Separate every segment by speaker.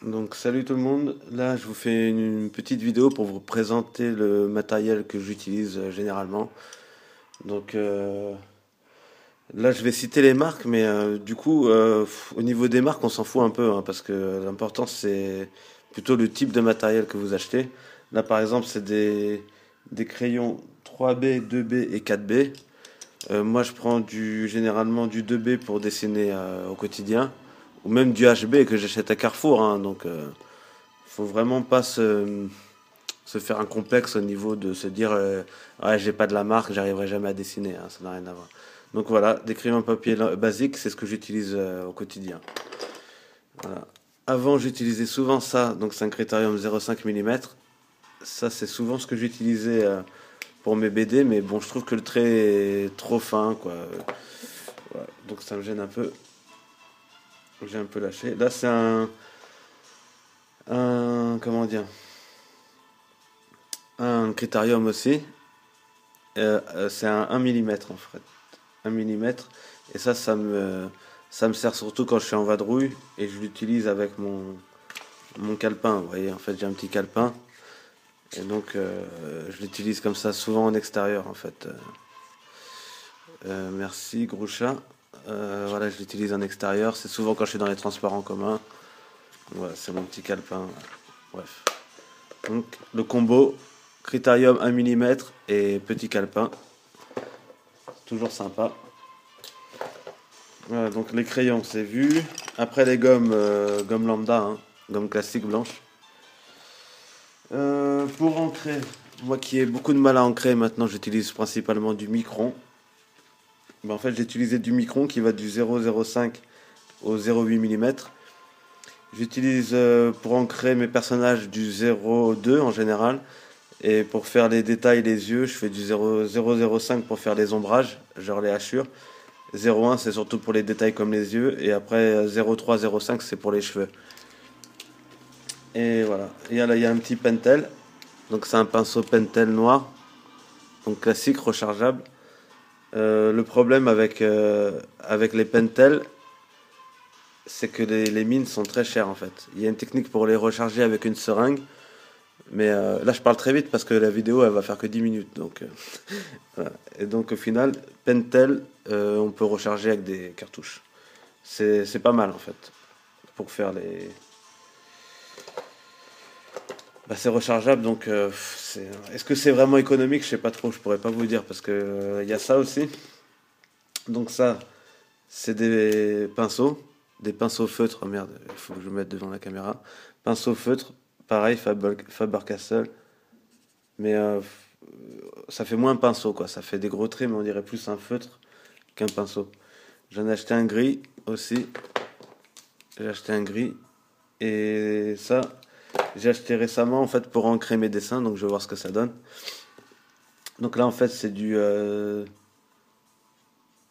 Speaker 1: Donc salut tout le monde, là je vous fais une petite vidéo pour vous présenter le matériel que j'utilise généralement. Donc là je vais citer les marques, mais au niveau des marques on s'en fout un peu, hein, parce que l'important c'est plutôt le type de matériel que vous achetez. Là par exemple c'est des crayons 3B, 2B et 4B. Moi je prends généralement du 2B pour dessiner au quotidien, ou même du HB que j'achète à Carrefour, hein, donc faut vraiment pas se faire un complexe au niveau de se dire ouais, j'ai pas de la marque, j'arriverai jamais à dessiner, hein, ça n'a rien à voir. Donc voilà, des crayons papier basiques, c'est ce que j'utilise au quotidien. Voilà. Avant, j'utilisais souvent ça, donc c'est un critérium 0,5 mm. Ça, c'est souvent ce que j'utilisais pour mes BD, mais bon, je trouve que le trait est trop fin, quoi. Voilà. Donc ça me gêne un peu. J'ai un peu lâché. Là, c'est comment dire, un critérium aussi. C'est un 1 mm en fait. 1 mm. Et ça me sert surtout quand je suis en vadrouille et je l'utilise avec mon calepin. Vous voyez, en fait, j'ai un petit calepin. Et donc, je l'utilise comme ça souvent en extérieur en fait. Merci, Groucha. Voilà, je l'utilise en extérieur. C'est souvent quand je suis dans les transports en commun. Voilà, c'est mon petit calepin. Bref. Donc, le combo critérium 1 mm et petit calepin. Toujours sympa. Voilà, donc les crayons, c'est vu. Après les gommes, gommes lambda, hein, gomme classique blanche. Pour ancrer, moi qui ai beaucoup de mal à ancrer, maintenant j'utilise principalement du micron. En fait, j'ai utilisé du micron qui va du 0,05 au 0,8 mm. J'utilise pour ancrer mes personnages du 0,2 en général. Et pour faire les détails, les yeux, je fais du 0,05 pour faire les ombrages, genre les hachures. 0,1 c'est surtout pour les détails comme les yeux. Et après 0,3, 0,5 c'est pour les cheveux. Et voilà. Et là, il y a un petit pentel. Donc c'est un pinceau pentel noir. Donc classique, rechargeable. Le problème avec les pentels, c'est que les mines sont très chères en fait. Il y a une technique pour les recharger avec une seringue. Mais là, je parle très vite parce que la vidéo, elle va faire que 10 minutes. Donc, voilà. Et donc, au final, Pentel, on peut recharger avec des cartouches. C'est pas mal, en fait, pour faire les... Bah, c'est rechargeable, donc est-ce que c'est vraiment économique? Je sais pas trop, je pourrais pas vous dire, parce que il y a ça aussi. Donc ça, c'est des pinceaux feutres. Oh, merde, il faut que je me mette devant la caméra. Pinceaux feutres, pareil, Faber-Castell. Mais ça fait moins pinceau, quoi. Ça fait des gros traits, mais on dirait plus un feutre qu'un pinceau. J'en ai acheté un gris aussi. J'ai acheté un gris. Et ça, j'ai acheté récemment, en fait, pour ancrer mes dessins. Donc, je vais voir ce que ça donne. Donc là, en fait, c'est du... non,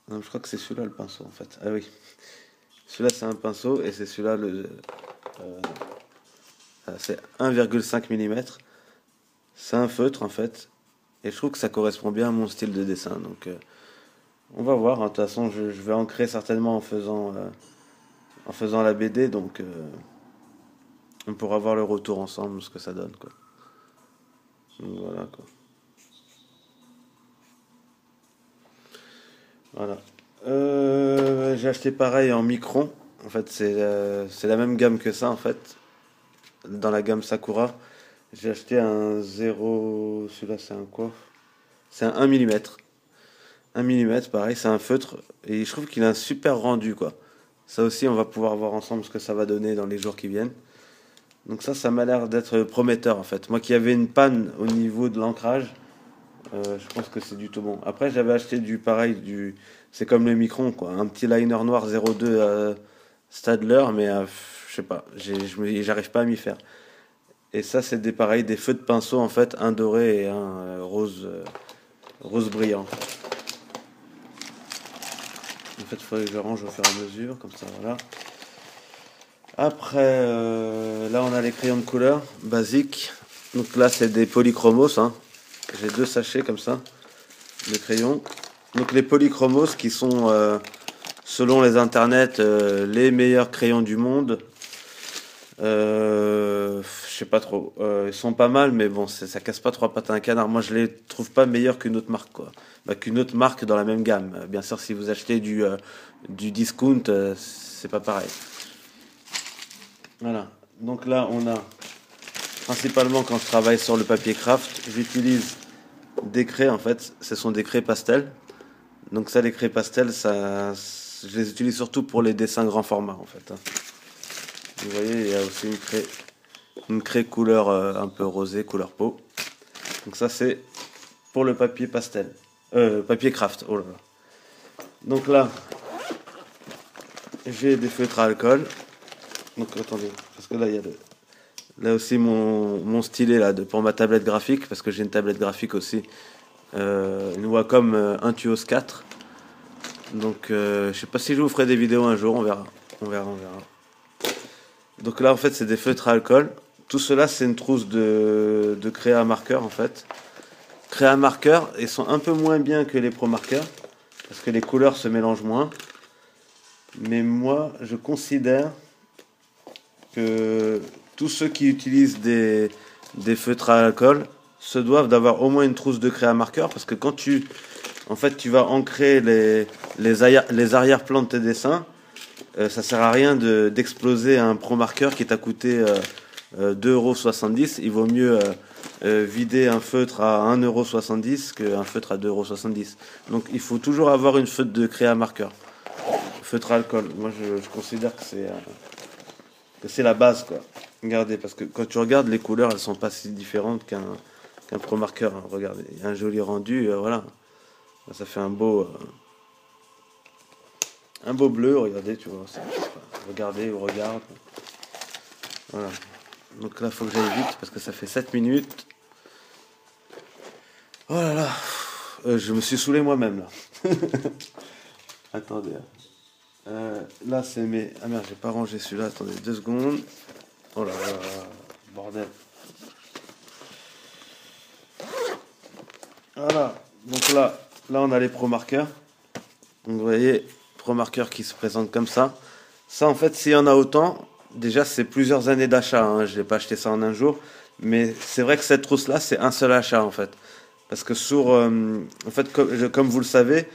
Speaker 1: je crois que c'est celui-là, le pinceau, en fait. Ah oui. Celui-là, c'est un pinceau. Et c'est celui-là, euh, c'est 1,5 mm. C'est un feutre, en fait. Et je trouve que ça correspond bien à mon style de dessin. Donc... on va voir, hein. De toute façon, je vais ancrer certainement en faisant la BD, donc on pourra voir le retour ensemble, ce que ça donne, quoi. Donc, voilà, quoi. Voilà. J'ai acheté pareil en micron. En fait, c'est la même gamme que ça, en fait. Dans la gamme Sakura. J'ai acheté un 0. Celui-là, c'est un quoi? C'est un 1 mm. 1 mm, pareil, c'est un feutre. Et je trouve qu'il a un super rendu, quoi. Ça aussi, on va pouvoir voir ensemble ce que ça va donner dans les jours qui viennent. Donc ça m'a l'air d'être prometteur en fait. Moi qui avais une panne au niveau de l'ancrage, je pense que c'est du tout bon. Après j'avais acheté du pareil, c'est comme le Micron quoi, un petit liner noir 02 Stadler, mais je sais pas, j'arrive pas à m'y faire. Et ça c'est des feux de pinceau en fait, un doré et un rose brillant. En fait il faudrait que je range au fur et à mesure, comme ça voilà. Après, là, on a les crayons de couleur basiques. Donc là, c'est des polychromos, hein. J'ai deux sachets comme ça de crayons. Donc les polychromos qui sont, selon les internets, les meilleurs crayons du monde. Je sais pas trop. Ils sont pas mal, mais bon, ça casse pas trois pattes à un canard. Moi, je les trouve pas meilleurs qu'une autre marque, quoi. Bah, qu'une autre marque dans la même gamme. Bien sûr, si vous achetez du discount, c'est pas pareil. Voilà. Donc là, on a principalement quand je travaille sur le papier craft, j'utilise des craies en fait. Ce sont des craies pastel. Donc ça, les craies pastel, ça, je les utilise surtout pour les dessins grand format en fait, hein. Vous voyez, il y a aussi une craie couleur un peu rosée, couleur peau. Donc ça, c'est pour le papier pastel. Papier craft. Oh là là. Donc là, j'ai des feutres à alcool. Donc attendez, parce que là, il y a là aussi mon stylet là, pour ma tablette graphique, parce que j'ai une tablette graphique aussi. Une Wacom Intuos 4. Donc je sais pas si je vous ferai des vidéos un jour, on verra. On verra, on verra. Donc là, en fait, c'est des feutres à alcool. Tout cela, c'est une trousse de créa à marqueur, en fait. Créa à marqueur, ils sont un peu moins bien que les pro marqueurs, parce que les couleurs se mélangent moins. Mais moi, je considère que tous ceux qui utilisent des feutres à alcool se doivent d'avoir au moins une trousse de créa à marqueur, parce que quand en fait, tu vas ancrer les arrière-plans de tes dessins, ça sert à rien d'exploser un pro marqueur qui t'a coûté 2,70 €. Il vaut mieux vider un feutre à 1,70 € qu'un feutre à 2,70 €. Donc il faut toujours avoir une feutre de créa marqueur. Feutre à alcool. Moi je considère que c'est la base quoi. Regardez, parce que quand tu regardes les couleurs, elles sont pas si différentes qu'un pro marqueur, hein. Regardez, il y a un joli rendu, voilà. Ça fait un beau bleu, regardez, tu vois. Regardez ou regarde. Voilà. Donc là, il faut que j'aille vite parce que ça fait 7 minutes. Oh là là. Je me suis saoulé moi-même là. Attendez. Là, c'est mes. Ah merde, j'ai pas rangé celui-là. Attendez 2 secondes. Oh là là. Bordel. Voilà. Donc là, on a les pro marqueurs. Donc vous voyez, pro marqueurs qui se présentent comme ça. Ça, en fait, s'il y en a autant, déjà, c'est plusieurs années d'achat, hein. Je n'ai pas acheté ça en un jour. Mais c'est vrai que cette trousse-là, c'est un seul achat, en fait. Parce que en fait, comme vous le savez,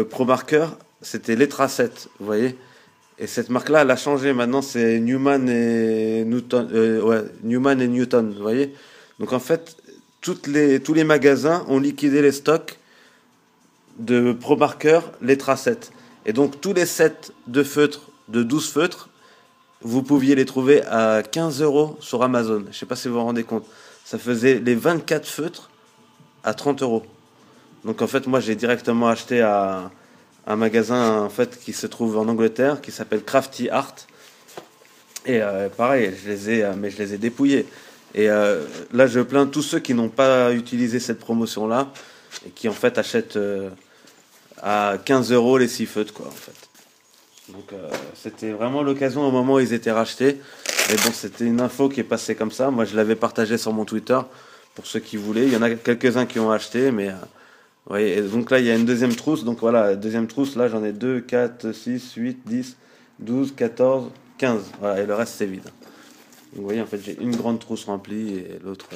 Speaker 1: Pro Marker, c'était Letra 7, vous voyez. Et cette marque-là, elle a changé. Maintenant, c'est Newman et Newton, ouais, Newman et Newton, vous voyez. Donc, en fait, tous les magasins ont liquidé les stocks de Pro Marker Letra 7. Et donc, tous les sets de feutres, de 12 feutres, vous pouviez les trouver à 15 € sur Amazon. Je ne sais pas si vous vous rendez compte. Ça faisait les 24 feutres à 30 €. Donc en fait, moi j'ai directement acheté à un magasin en fait qui se trouve en Angleterre qui s'appelle Crafty Art. Et pareil, mais je les ai dépouillés. Et là, je plains tous ceux qui n'ont pas utilisé cette promotion-là et qui en fait achètent à 15 € les 6 feutres quoi en fait. Donc c'était vraiment l'occasion au moment où ils étaient rachetés. Mais bon, c'était une info qui est passée comme ça. Moi, je l'avais partagé sur mon Twitter pour ceux qui voulaient. Il y en a quelques-uns qui ont acheté, mais ouais. Et donc là, il y a une deuxième trousse. Donc voilà, deuxième trousse. Là, j'en ai 2, 4, 6, 8, 10, 12, 14, 15. Voilà, et le reste, c'est vide. Donc, vous voyez, en fait, j'ai une grande trousse remplie et l'autre.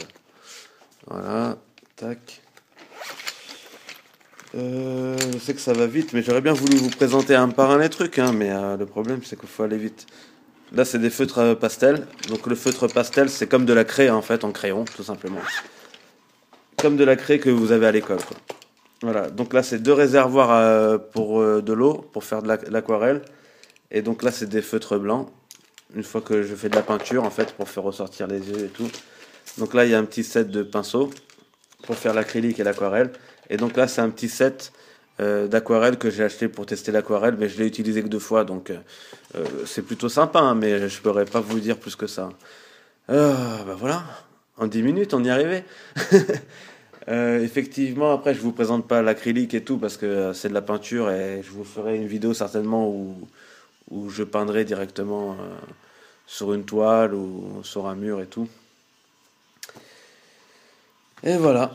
Speaker 1: Voilà, tac. Je sais que ça va vite, mais j'aurais bien voulu vous présenter un par un les trucs, hein, mais le problème c'est qu'il faut aller vite. Là, c'est des feutres pastel. Donc le feutre pastel, c'est comme de la craie en fait, en crayon, tout simplement. Comme de la craie que vous avez à l'école, quoi. Voilà. Donc là, c'est 2 réservoirs pour de l'eau, pour faire de l'aquarelle. Et donc là, c'est des feutres blancs. Une fois que je fais de la peinture, en fait, pour faire ressortir les yeux et tout. Donc là, il y a un petit set de pinceaux pour faire l'acrylique et l'aquarelle. Et donc là, c'est un petit set d'aquarelle que j'ai acheté pour tester l'aquarelle, mais je l'ai utilisé que 2 fois, donc c'est plutôt sympa, hein, mais je pourrais pas vous dire plus que ça. Bah voilà, en 10 minutes, on y est arrivé. Effectivement, après, je vous présente pas l'acrylique et tout parce que c'est de la peinture et je vous ferai une vidéo certainement où je peindrai directement sur une toile ou sur un mur et tout. Et voilà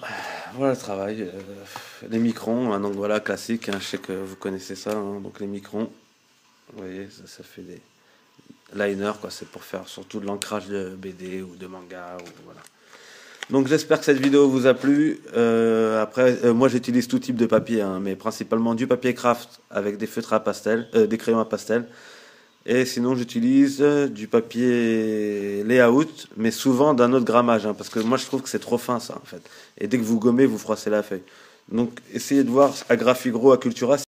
Speaker 1: le travail. Les microns, hein, donc voilà, classique, hein, je sais que vous connaissez ça, hein, donc les microns, vous voyez, ça fait liner, quoi. C'est pour faire surtout de l'ancrage de BD ou de manga, ou voilà. Donc j'espère que cette vidéo vous a plu. Moi j'utilise tout type de papier, hein, mais principalement du papier craft avec des feutres à pastel, des crayons à pastel. Et sinon j'utilise du papier layout, mais souvent d'un autre grammage, hein, parce que moi je trouve que c'est trop fin ça en fait. Et dès que vous gommez, vous froissez la feuille. Donc essayez de voir à Graphigro, à Cultura,